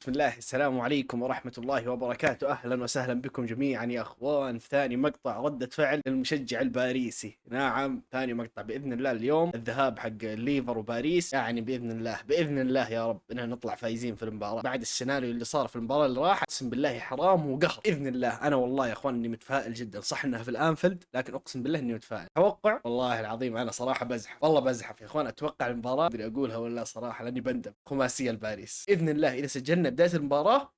بسم الله السلام عليكم ورحمة الله وبركاته. أهلا وسهلا بكم جميعا يا أخوان في ثاني مقطع ردة فعل للمشجع الباريسي. نعم، ثاني مقطع بإذن الله. اليوم الذهاب حق الليفر وباريس، يعني بإذن الله يا رب إننا نطلع فايزين في المباراة بعد السيناريو اللي صار في المباراة اللي راحت. أقسم بالله حرام وقهر. بإذن الله أنا والله يا أخوان إني متفائل جدا، صح إنها في الأنفيلد لكن أقسم بالله إني متفائل. توقع والله العظيم أنا صراحة بزحف، والله بزحف يا أخوان. أتوقع المباراة أدري أقولها ولا صراحة لأني بندم. خماسية الباريس بإذن الله إذا سجلنا بداية المباراة.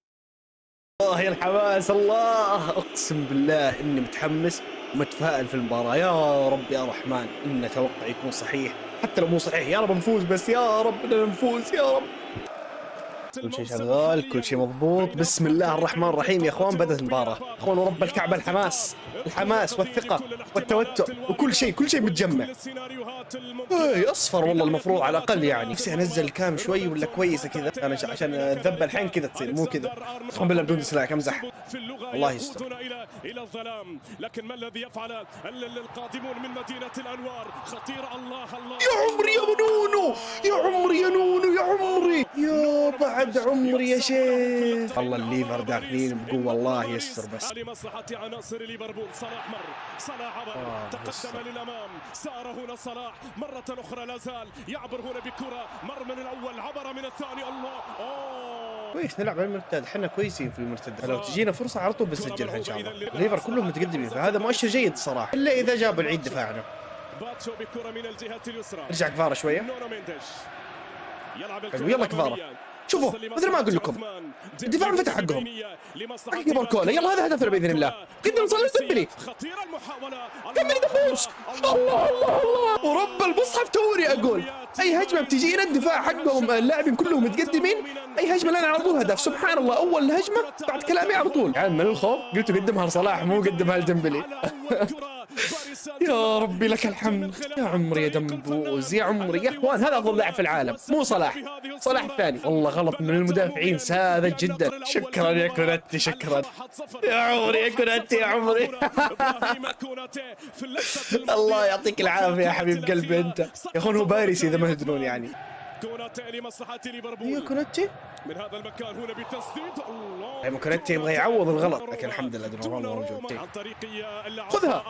الله يا الحماس، الله اقسم بالله اني متحمس ومتفائل في المباراة. يا رب يا رحمن ان توقعي يكون صحيح، حتى لو مو صحيح يا رب نفوز، بس يا رب اننا نفوز يا رب. كل شيء شغال، كل شيء مضبوط. بسم الله الرحمن الرحيم يا اخوان. بدأت المباراة اخوان، ورب الكعبة الحماس والثقة والتوتر وكل شيء متجمع. اي اصفر والله المفروض على الاقل، يعني نفسي انزل الكام شوي ولا كويسه كذا انا عشان الذبه الحين كذا تصير مو كذا. اقسم بالله بدون سلاح امزح. الله يستر. الى الظلام، لكن ما الذي يفعل القادمون من مدينه الانوار؟ خطير. الله يا عمري يا نونو، يا عمري يا نونو، يا عمري يا بعد عمري يا شيخ. والله الليفر داخلين بقوه، الله يستر بس. لمصلحه عناصر ليفربول. صلاح عبر تقدم للامام، سار هنا صلاح مرة أخرى، لا زال يعبر هنا بكرة، مر من الأول عبر من الثاني. الله كويس نلعب على المرتد، احنا كويسين في المرتد. لو تجينا فرصة على طول بنسجلها إن شاء الله. الليفر كلهم متقدمين فهذا مؤشر جيد صراحة، إلا إذا جابوا العيد دفاعنا. باتشو بكرة من الجهة اليسرى. ارجع كفارة شوية. حلو يلا كفارة. شوفوا مثل ما اقول لكم الدفاع انفتح حقهم حق باركولا. يلا هذا هدفنا باذن الله. قدر نصلي ديمبلي، ديمبلي دبوس. الله الله الله ورب المصحف توني اقول اي هجمه بتجينا الدفاع حقهم اللاعبين كلهم متقدمين، اي هجمه لنا على طول هدف. سبحان الله اول هجمه بعد كلامي على طول يعني من الخوف قلت قدمها لصلاح مو قدمها لديمبلي. يا ربي لك الحمد يا عمري يا دمبوز يا عمري. يا اخوان هذا افضل لاعب في العالم مو صلاح الثاني. والله غلط من المدافعين ساذج جدا. شكرا يا كوناتي، شكرا يا عمري يا كوناتي يا عمري. الله يعطيك العافيه يا حبيب قلبي انت يا اخوان. هو باريس اذا ما تدرون يعني. كوناتي لمصلحة ليفربول. يا كوناتي من هذا المكان هنا بتسديد. الله يعني كوناتي يبغى يعوض الغلط لكن الحمد لله دوناروما موجود. خذها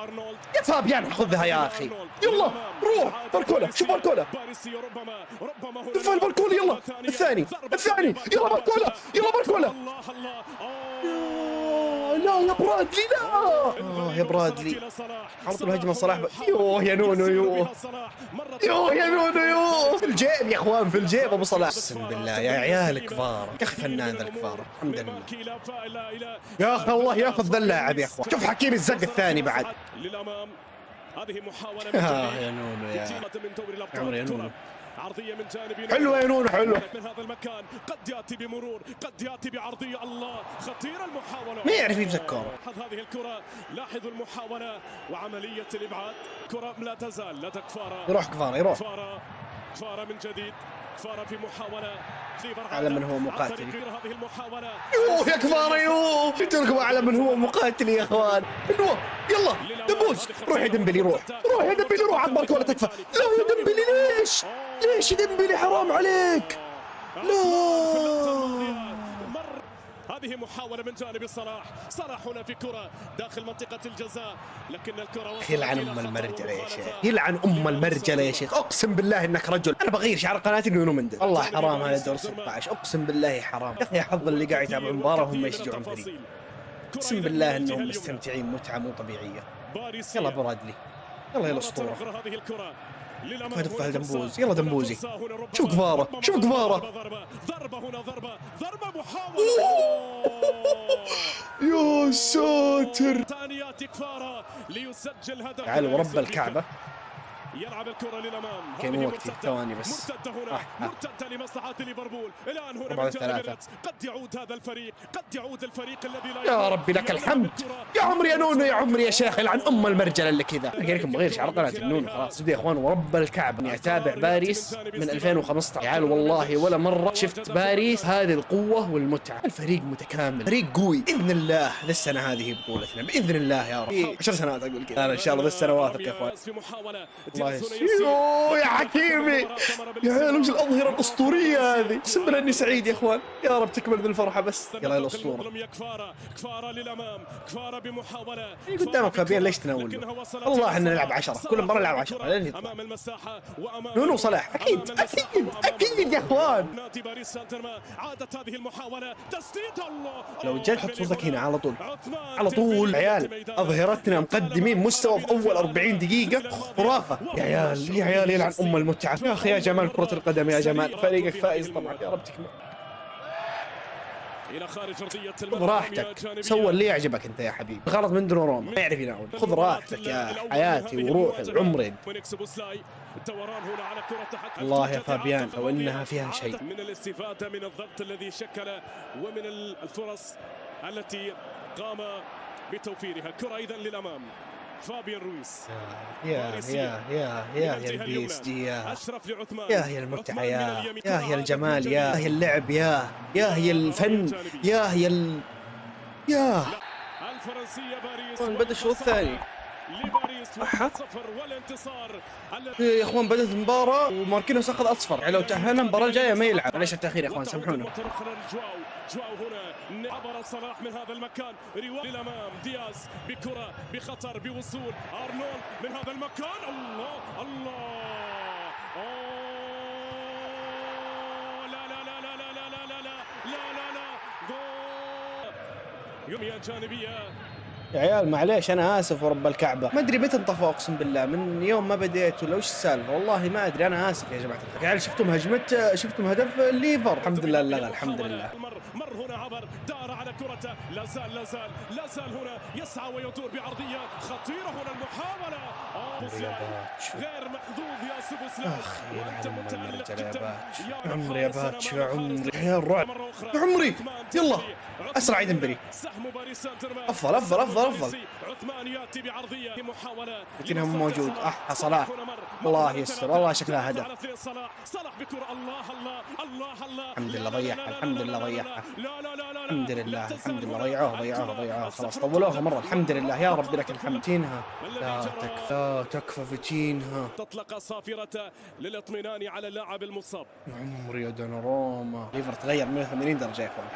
يا فابيان، خذها يا اخي. يلا روح باركولا، شوف باركولا دفع باركولا. يلا الثاني يلا باركولا، يلا باركولا. لا يا برادلي لا. يا برادلي على طول هجمه صلاح يوه يا نونو يوه يا نونو يوه. في الجيب يا اخوان، في الجيب ابو صلاح. اقسم بالله يا عيال كفار يا اخي، فنان ذا الكفار الحمد لله. يا اخي الله ياخذ ذا اللاعب يا اخوان. شوف حكيم الزق الثاني بعد. للامام هذه محاولة يا نونو يا عمري يا نونو. عرضية من جانب حلوة يا نونو حلوة من هذا المكان، قد يأتي بمرور، قد يأتي بعرضية. الله خطيرة المحاولة، ما يعرف يمسك كورة. هذه الكرة، لاحظوا المحاولة وعملية الإبعاد. كرة لا تزال لدى كفارة. يروح كفارة، يروح كفارة من جديد. كفارة في محاولة. أعلم من هو مقاتل. هذه المحاولة يوه يا كفارة يوه. قلت لكم أعلم من هو مقاتل يا إخوان. حلوة يلا دبوس. روح يا ديمبلي روح يا ديمبلي روح. عاد باركولا تكفى. لا يا ديمبلي ليش يا ديمبلي حرام عليك. لا هذه محاولة من جانب صلاح هنا في كرة داخل منطقة الجزاء، لكن الكرة يلعن ام المرجله يا شيخ، يلعن ام المرجله يا شيخ. اقسم بالله انك رجل. انا بغير شعار قناتي نونو مندل. والله حرام هذا دور 16 اقسم بالله حرام يا اخي. حظ اللي قاعد يتابع المباراه وهم يشجعون فريق. اقسم بالله انهم مستمتعين متعه مو طبيعيه. يلا برادلي يلا يا الاسطوره. هدف دمبوز. يلا دمبوزي شوف كفاره ضربة هنا، ضربة محاولة. يا ساتر. ثانيات كفارة ليسجل هدف. تعال ورب الكعبة يلعب الكرة للأمام. كم وقتي ثواني بس. مرتدة هنا مرتدة لمصلحة ليفربول. الآن هنا من قد يعود هذا الفريق، قد يعود الفريق الذي لا. يا ربي لك الحمد يا عمري يا نونو يا عمري يا شيخ. يلعن ام المرجله اللي كذا. انا قايل لكم بغير شعار قناه النونو خلاص. يا اخوان ورب الكعبة اني اتابع باريس من 2015 عيال، والله ولا مره شفت باريس هذه القوه والمتعه. الفريق متكامل، فريق قوي باذن الله. ذا السنه هذه بطولتنا باذن الله يا رب. 10 سنوات اقول كذا انا ان شاء الله ذا السنه واثق يا اخوان. الله يسلمك يا حكيمي. يا عيال وش الأظهرة الأسطورية هذه، اقسم بالله إني سعيد يا إخوان، يا رب تكمل بالفرحة بس. يلا الأسطورة كفارة للأمام، كفارة بمحاولة قدامك فابيان، ليش تناول؟ والله احنا نلعب 10 كل مرة نلعب 10 لين يطلع. نونو صلاح أكيد أكيد يا إخوان. نادي باريس سان جيرمان عادت هذه المحاولة، تسديد الله. لو جيت حط صوتك هنا على طول عيال. أظهرتنا مقدمين مستوى في أول 40 دقيقة خرافة يا عيال، يا عيال يلعن أم المتعة يا أخي. يا جمال كرة القدم يا جمال، فريقك فائز طبعا، يا رب تكمل. إلى خارج أرضية خذ راحتك، سوى اللي يعجبك أنت يا حبيبي، غلط من دوناروما ما يعرف يناول. خذ راحتك يا حياتي وروحي وعمري. الله يا فابيان لو إنها فيها شيء. من الاستفادة من الضغط الذي شكل ومن الفرص التي قام بتوفيرها. كرة إذن للأمام، فابيان رويس. يا البي اس جي، يا هي المتعة، يا هي الجمال، يا هي اللعب، يا هي الفن، يا هي الفرنسية باريس. بدأ الشوط الثاني لباريس 1-0 والانتصار. يا اخوان. بدأت المباراة وماركينوس اخذ اصفر، يعني لو تأهلنا المباراة الجاية ما يلعب. معليش التأخير يا اخوان سامحونا. جواو هنا عبر صلاح من هذا المكان، للامام دياز بكرة بخطر بوصول ارنولد من هذا المكان. الله لا لا لا لا لا لا لا لا لا لا جول. يوميا جانبية يا عيال معليش انا اسف ورب الكعبه، ما ادري متى انطفى، اقسم بالله من يوم ما بديت ولا وش السالفه، والله ما ادري. انا اسف يا جماعه الخير. يا عيال شفتم هدف الليفر، الحمد لله لغى، الحمد لله. مر هنا عبر، دار على كرته، لا زال هنا يسعى ويدور بعرضيه خطيره. هنا المحاوله غير محظوظ يا سوبوسلاي. وانت متالق جدا يا عمري يا باتشو، يا عمري يا الرعب، يا عمري. يلا اسرع ديمبلي. افضل عثمان ياتي بعرضيه محاوله لكنه موجود. صلاح الله يستر، والله شكلها هدف. صلاح بكره. الله الحمد لله ضيعها، الحمد لله ضيعها، الحمد لله ضيعوها خلاص، طولوها مرة. الحمد لله يا رب لك الحمد. فيتينها لا تكفى فيتينها. تطلق صافرة للاطمئنان على اللاعب المصاب. عمري يا دوناروما. ليفر تغير 180 درجة يا اخوان.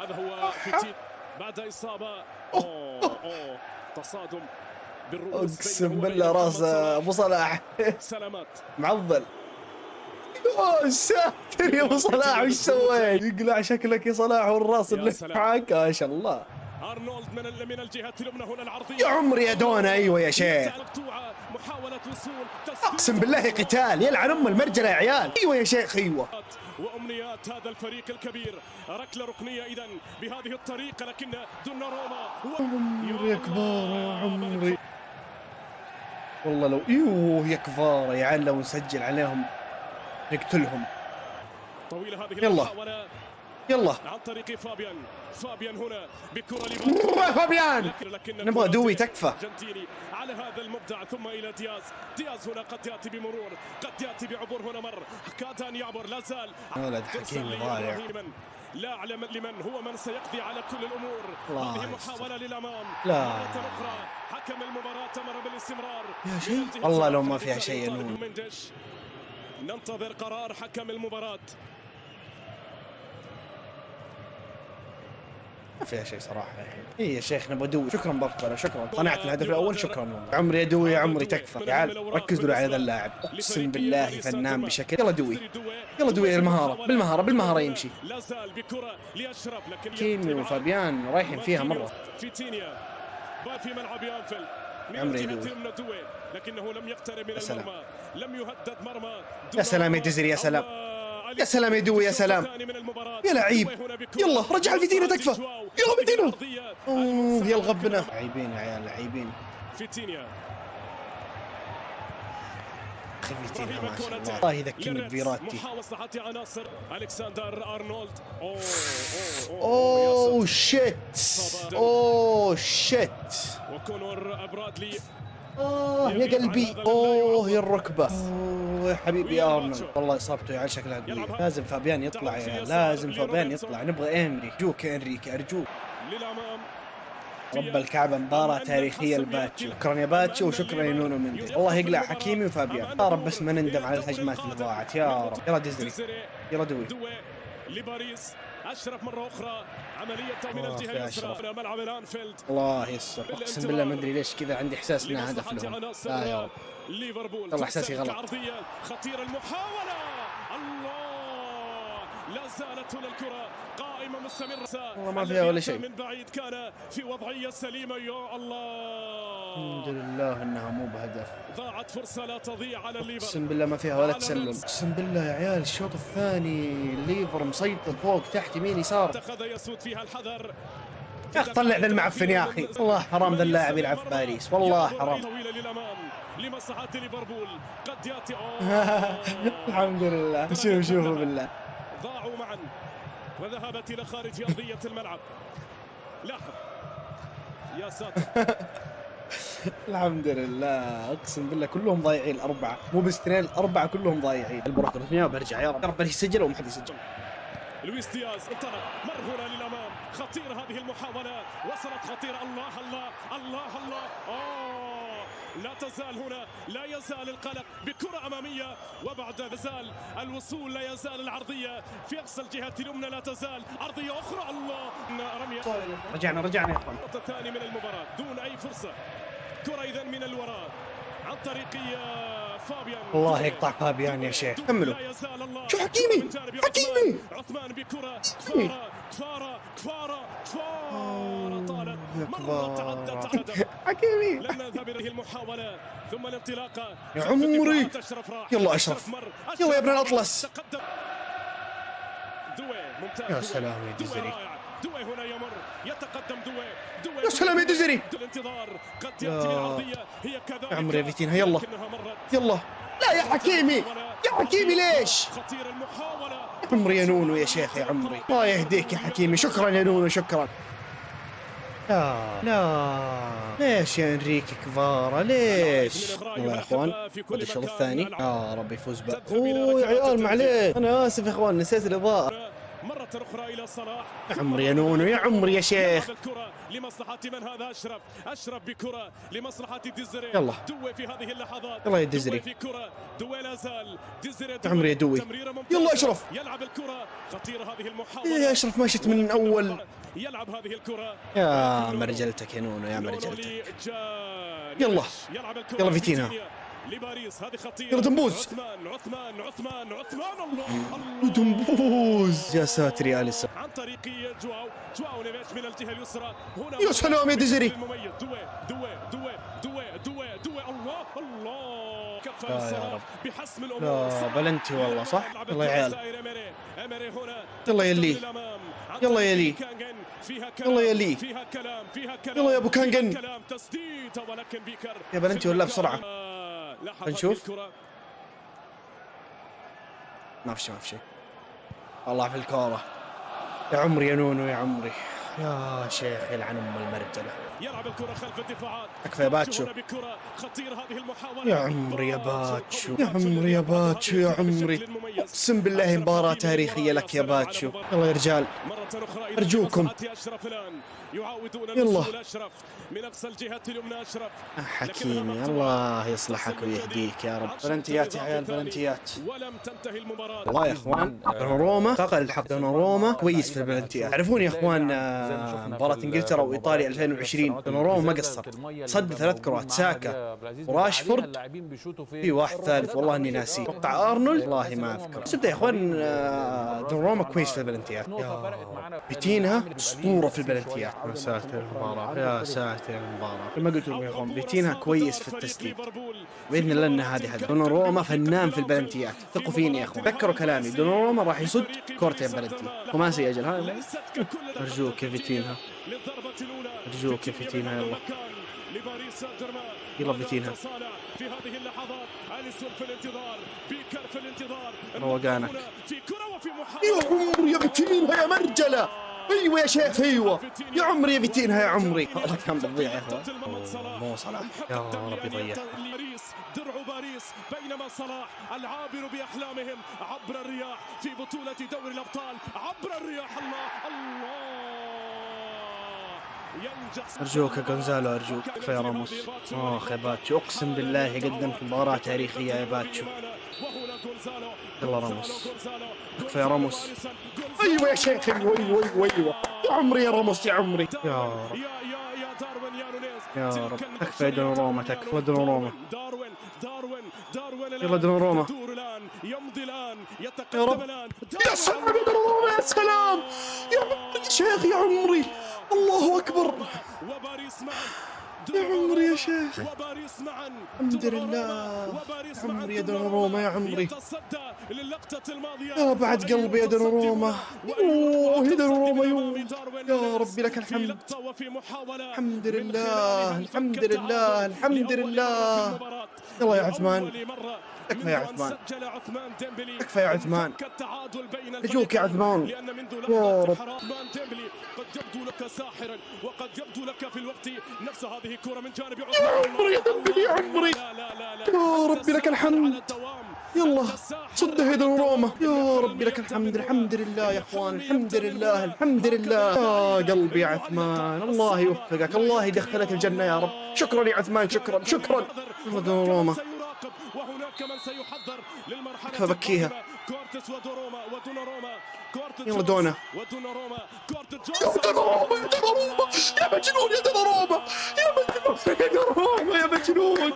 هذا هو فيتين بعد إصابة. تصادم بالرؤوس. اقسم بالله راس ابو صلاح سلامات معضل. يا ساتر يا ابو صلاح، وش سويت؟ يقلع شكلك يا صلاح والراس اللي معاك ما شاء الله. ارنولد من الجهة اليمنى هنا العرضية. يا عمري يا دونا. ايوه يا شيخ، محاولة وصول، اقسم بالله قتال، يلعن ام المرجله يا عيال. ايوه يا شيخ ايوه. وامنيات هذا الفريق الكبير. ركله ركنيه اذا بهذه الطريقه، لكن دوناروما عمري يا كبار يا عمري. والله لو يا كبار يا عيال، لو نسجل عليهم نقتلهم. طويله هذه يلا عن طريق فابيان هنا بكره فابيان. نبغى دوي تكفى على هذا المبدع، ثم الى دياز هنا قد ياتي بمرور، قد ياتي بعبور. هنا مر كاد ان يعبر، لا زال ولد حكيمي ضايع. لا اعلم لمن هو من سيقضي على كل الامور. هذه محاوله للامام لا مرة اخرى. حكم المباراه امر بالاستمرار يا شيء. والله لو ما فيها شيء. ننتظر قرار حكم المباراه. ما فيها شيء صراحه يا اخي. اي يا شيخ نبغى دوي. شكرا بركبره، شكرا صنعت الهدف الاول، شكرا والله. عمري يا دوي يا عمري تكفى يا عيال. ركزوا على هذا اللاعب، اقسم بالله فنان بشكل. يلا دوي المهاره، بالمهاره يمشي. لا زال بكره لاشرف، لكن كيمي وفابيان رايحين فيها مره. فيتينيا في ملعب انفيلد. عمري دوي، لكنه لم يقترب من المرمى، لم يهدد مرمى. يا سلام يا دزري، يا سلام يا سلام يا دوي، يا سلام يا لعيب. يلا رجع الفيتينا تكفى. يلا فيتينا. يا الغبنة. لعيبين يا عيال، لعيبين. فيتينيا اخي فيتينا ما شاء الله، الله يذكرني بفيراتي. محاولة عناصر الكسندر ارنولد. اوه شيت. وكونور برادلي. يا قلبي. يا الركبة. يا حبيبي يا ارنولد، والله اصابته يا عيال شكلها قوية. لازم فابيان يطلع يا عيال، لازم فابيان يطلع. نبغى ايمري. ارجوك يا انريكي ارجوك. للامام رب الكعبة مباراة تاريخية لباتشو. شكرا يا باتشو وشكرا يا نونو مندي. الله يقلع حكيمي وفابيان. يا رب بس ما نندم على الهجمات اللي ضاعت يا رب. يلا ديزري يلا دوي لباريس. أشرف مرة أخرى عملية من الجهة اليسرى ملعب الأنفيلد. الله يسر. أقسم بالله ما أدري ليش كذا عندي إحساس إنها هدف لهم. لا يا رب. ليفربول والله إحساسي غلط. عرضية خطيرة المحاولة. الله لا زالت هنا الكرة قائمة مستمرة. والله ما فيها ولا شيء. من بعيد كان في وضعية سليمة. يا الله الحمد لله إنها مو بهدف. ضاعت فرصة لا تضيع على الليفر. أقسم بالله ما فيها ولا تسلم. أقسم بالله يا عيال الشوط الثاني الليفر مسيطر فوق تحت يمين يسار. اتخذ يسود فيها الحذر. يا أخي طلع ذا المعفن يا أخي. والله حرام ذا اللاعب يلعب في باريس. والله حرام. طويلة للأمام لمصلحة ليفربول. قد يأتي الحمد لله. شوفوا بالله. ضاعوا معا وذهبت إلى خارج أرضية الملعب. لاحظ يا ساتر. الحمد لله. اقسم بالله كلهم ضايعين الاربعه، مو باستثناء الاربعه كلهم ضايعين. البراق رفنيا وبرجع يا رب. يا رب يسجل وما حد يسجل. لويس دياز انطلق مر هنا للامام. خطيره هذه المحاوله. وصلت خطيره. الله الله الله الله. لا تزال هنا لا يزال القلق بكره اماميه. وبعد نزال الوصول لا يزال العرضيه في اقصى الجهه اليمنى. لا تزال عرضيه اخرى. الله رميه. رجعنا يا اخوان. النقطه الثانيه من المباراه دون اي فرصه. كره اذا من الوراء عن طريق فابيان. الله يقطع فابيان يا شيخ. كملوا. شو حكيمي عثمان بكره. كفاره طالت مرة تعدت حكيمي. لن نذهب اليه المحاولة ثم الانطلاقة يا عمري. يلا أشرف. يلا يا ابن الأطلس. دوي ممتاز. يا سلام يا ديزري. دوي هنا يمر يتقدم دوي. يا سلام يا ديزري. الانتظار قد تأتي العرضية هي كذلك. يا عمري يا فيتينها. يلا لا يا حكيمي. يا حكيمي ليش؟ خطير المحاولة. يا عمري يا نونو يا شيخ يا عمري. الله يهديك يا حكيمي. شكرا يا نونو شكرا. لا ليش يا انريكي كفارا ليش؟ والله يا اخوان هذا الشوط الثاني يا رب يفوز بقى. اوه يا عيال معليش انا اسف يا اخوان نسيت الاضاءة. مرة أخرى إلى صلاح. يا عمري يا نونو يا عمري يا شيخ. الكرة لمصلحة من هذا أشرف بكرة لمصلحة ديزري. يلا دوي في هذه اللحظات. يلا يا ديزري. في كرة دوي لا زال ديزري. يا عمري يا دوي. يلا أشرف. يلعب الكرة خطيرة هذه المحاولة. يا أشرف ما شت من أول. يلعب هذه الكرة. يا مرجلتك يا نونو يا مرجلتك. يلا يلا فيتينا. لباريس هذه خطيرة. يلا دمبوز. عثمان الله دمبوز. يا ساتر يا أليسون. عن طريق جواو نيفيش من الجهة اليسرى. هنا يا سلام يا ديزري. دوي الله كفى الصلاة بحسم الأمور. لا بلنتي والله صح. يلا يا عيال. أمري هنا. يلا يلي. يلا يلي. يلا يلي. فيها كلام يلا يا أبو كانجن. كلام تسديد ولكن بيكر. يا بلنتي ولا بسرعة. نشوف. ما في شيء. الله في الكورة. يا عمري يا نونو يا عمري. يا شيخ يلعن المرجلة. يلعب الكرة خلف الدفاعات. اكفى يا باتشو. يا عمري يا باتشو. يا عمري يا باتشو يا عمري. اقسم بالله مباراة تاريخية لك يا باتشو. يلا يا رجال ارجوكم. يلا من اقصى الجهة اليمنى اشرف. حكيمي الله يصلحك ويهديك يا رب. بلنتيات يا عيال بلنتيات. ولم تنتهي المباراة. والله يا اخوان دوناروما فقد الحق. دوناروما كويس في البلنتيات. تعرفون يا اخوان مباراة انجلترا وايطاليا 2020 دوناروما ما قصر. صد 3 كرات. ساكا وراشفورد في واحد ثالث والله اني ناسيه. اتوقع ارنولد والله ما اذكر. بس يا اخوان دوناروما كويس في البلنتيات. فيتينها اسطورة في البلنتيات. يا ساتر المباراة يا ساتر المباراة. كما قلت لكم يا اخوان فيتينها كويس في التسديد. باذن الله ان هذه هدف. دوناروما فنان في البلنتيات. ثقوا فيني يا اخوان. تذكروا كلامي دوناروما راح يصد كورتين بلنتي خماسي اجل. هاي ارجوك يا فيتينها. ارجوك يا فيتينها. يلا فيتينها. في هذه اللحظات أليسون في الانتظار. بيكر في الانتظار. روقانك. في كرة وفي يا عمري يا فيتينها يا مرجلة. ايوه يا شيخ ايوه يا عمري يا فيتينها يا عمري. والله كان بتضيع يا اخوان. مو صلاح يا رب يضيع. درع باريس بينما صلاح العابر باحلامهم عبر الرياح في بطولة دوري الابطال. عبر الرياح. الله ارجوك يا جونزالو ارجوك، كفايه يا راموس. اخ يا باتشو، اقسم بالله قدمت مباراة تاريخية يا باتشو. يلا راموس، كفايه يا راموس. ايوه يا شيخ، ايوه ايوه ايوه ايوه يا عمري يا راموس يا عمري. يا رب يا رب، تكفى يا دوناروما، تكفى دوناروما. يلا دوناروما يا رب. يا سلام يا دوناروما، يا سلام يا عمري يا شيخ، يا عمري الله اكبر يا عمري يا شيخ. الحمد لله يا عمري يا دوناروما يا عمري. يا بعد قلبي يا دوناروما. يوه يا دوناروما يوه. يا ربي لك الحمد. الحمد لله الحمد لله الحمد لله. يلا يا عثمان، تكفى يا عثمان، تكفى يا عثمان، ارجوك يا عثمان يا رب. قد يبدو لك ساحرا وقد يبدو لك في الوقت نفس هذه الكرة من جانب عثمان. يا عمري يا دنبلي يا عمري، يا ربي لك الحمد. يلا صده يا دوناروما. يا ربي لك الحمد. الحمد لله يا اخوان، الحمد لله الحمد لله. يا قلبي يا عثمان، الله يوفقك، الله يدخلك الجنة يا رب. شكرا يا عثمان، شكرا شكرا. يلا دوناروما، وهناك من سيحضر للمرحلة القادمة. كورتس ودوناروما يلا دونا. يا دوناروما يا مجنون، يا دوناروما يا مجنون، يا دوناروما يا مجنون.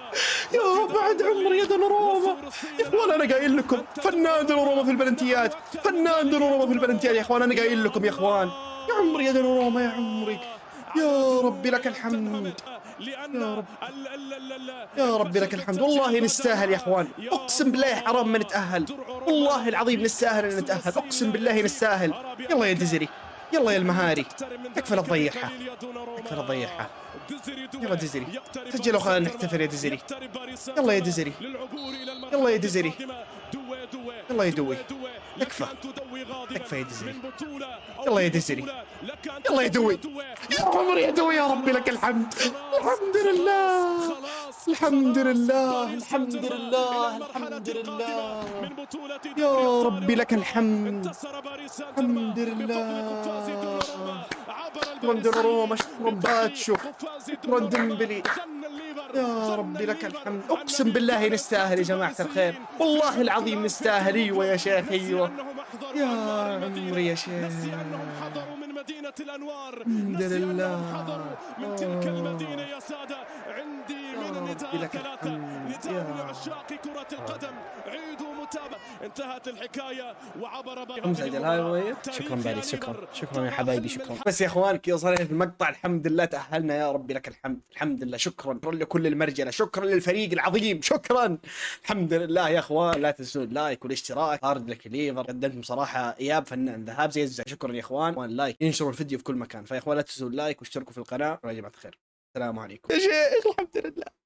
يا بعد عمري يا دوناروما يا اخوان، انا قايل لكم فنان دوناروما في البلنتيات، فنان دوناروما في البلنتيات يا اخوان، انا قايل لكم يا اخوان. يا عمري يا دوناروما يا عمري. يا ربي لك الحمد. يا رب يا ربي لك الحمد. والله نستاهل يا اخوان، اقسم بالله حرام ما نتاهل، والله العظيم نستاهل ان نتاهل، اقسم بالله نستاهل. يلا يا ديزري، يلا يا المهاري، تكفى لا تضيعها، تكفى لا تضيعها. يلا ديزري سجل وخلينا نحتفل يا ديزري. يلا يا ديزري، يلا يا ديزري، يلا يا دوي، تكفى تكفى يا ديزري. يلا يا ديزري، يلا يا دوي، يا عمري يا دوي. يا ربي لك الحمد. الحمد لله الحمد لله الحمد لله الحمد لله. يا ربي لك الحمد. الحمد لله. شكرا دوناروما، شكرا باتشو، شكرا ديمبلي. يا ربي لك الحمد. اقسم بالله نستاهل يا جماعة الخير، والله العظيم نستاهل. ايوه يا شيخ ايوه يا عمري يا شيخ. مدينة الأنوار، الحمد لله من تلك المدينة يا سادة. عندي من النداء ثلاثة نداء لعشاق كرة القدم. عيدوا متابعة. انتهت الحكاية وعبر مسجل هاي. شكرا باريس، شكرا شكرا يا حبايبي، شكرا. بس يا اخوان كذا صار في المقطع، الحمد لله تأهلنا يا ربي لك الحمد. الحمد لله، شكرا لكل المرجلة، شكرا للفريق العظيم، شكرا. الحمد لله يا اخوان. لا تنسون اللايك والاشتراك. هارد لك ليفر، قدمت بصراحة اياب فنان، ذهاب زي الزعل. شكرا يا اخوان. لايك، ينشروا الفيديو في كل مكان. فيا اخوان لا تنسوا اللايك واشتركوا في القناة. يا جماعة الخير، السلام عليكم يا شيخ. الحمد لله.